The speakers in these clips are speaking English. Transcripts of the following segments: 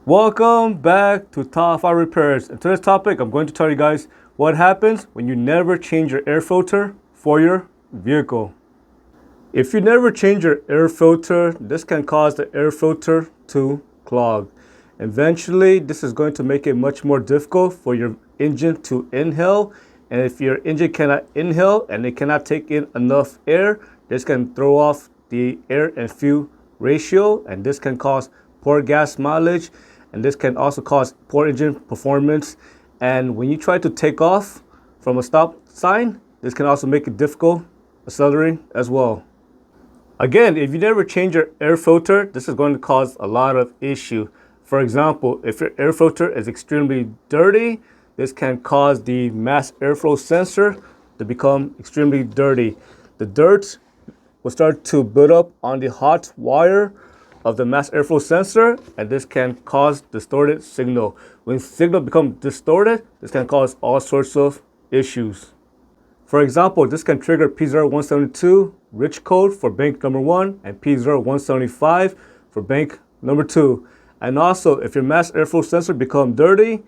Welcome back to Top 5 Repairs. In today's topic, I'm going to tell you guys what happens when you never change your air filter for your vehicle. If you never change your air filter, this can cause the air filter to clog. Eventually, this is going to make it much more difficult for your engine to inhale. And if your engine cannot inhale and it cannot take in enough air, this can throw off the air and fuel ratio, and this can cause poor gas mileage, and this can also cause poor engine performance. And when you try to take off from a stop sign, this can also make it difficult accelerating as well. Again, if you never change your air filter, this is going to cause a lot of issue. For example, if your air filter is extremely dirty, this can cause the mass airflow sensor to become extremely dirty. The dirt will start to build up on the hot wire of the mass airflow sensor, and this can cause distorted signal. When signal becomes distorted, this can cause all sorts of issues. For example, this can trigger P0172 rich code for bank number 1 and P0175 for bank number 2. And also, if your mass airflow sensor becomes dirty,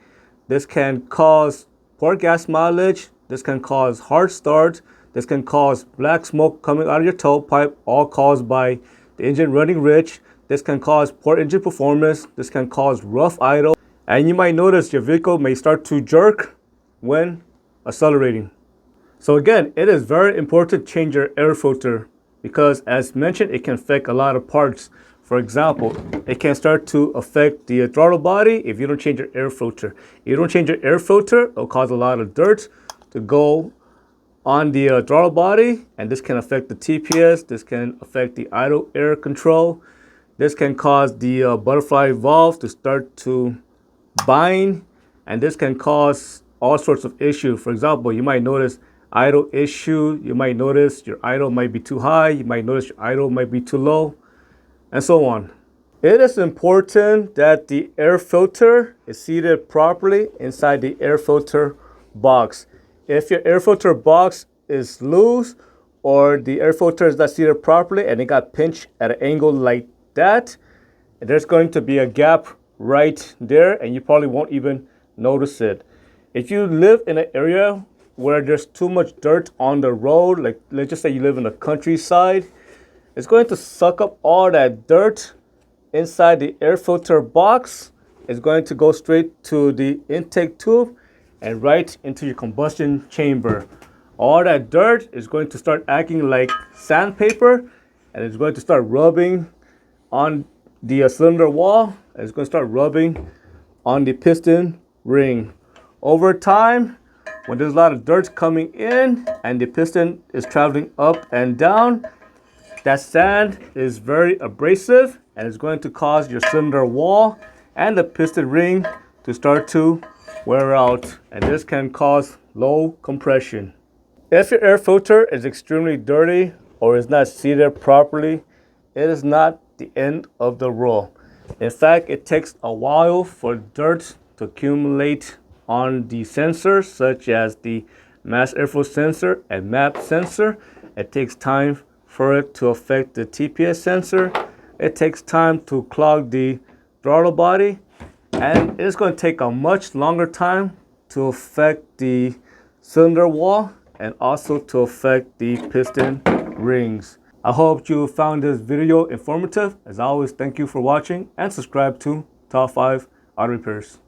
this can cause poor gas mileage, this can cause hard start, this can cause black smoke coming out of your tailpipe, all caused by the engine running rich. This can cause poor engine performance, this can cause rough idle, and you might notice your vehicle may start to jerk when accelerating. So again, it is very important to change your air filter because, as mentioned, it can affect a lot of parts. For example, it can start to affect the throttle body if you don't change your air filter. If you don't change your air filter, it'll cause a lot of dirt to go on the throttle body, and this can affect the TPS, this can affect the idle air control. This can cause the butterfly valve to start to bind, and this can cause all sorts of issues. For example, you might notice idle issue, you might notice your idle might be too high, you might notice your idle might be too low, and so on. It is important that the air filter is seated properly inside the air filter box. If your air filter box is loose or the air filter is not seated properly and it got pinched at an angle like that, there's going to be a gap right there and you probably won't even notice it. If you live in an area where there's too much dirt on the road, like let's just say you live in the countryside, it's going to suck up all that dirt inside the air filter box. It's going to go straight to the intake tube and right into your combustion chamber. All that dirt is going to start acting like sandpaper, and it's going to start rubbing on the cylinder wall, and it's going to start rubbing on the piston ring. Over time, when there's a lot of dirt coming in and the piston is traveling up and down, that sand is very abrasive and it's going to cause your cylinder wall and the piston ring to start to wear out, and this can cause low compression. If your air filter is extremely dirty or is not seated properly, it is not the end of the world. In fact, it takes a while for dirt to accumulate on the sensors, such as the mass airflow sensor and MAP sensor. It takes time for it to affect the TPS sensor. It takes time to clog the throttle body, and it's going to take a much longer time to affect the cylinder wall and also to affect the piston rings. I hope you found this video informative. As always, thank you for watching and subscribe to Top 5 Auto Repairs.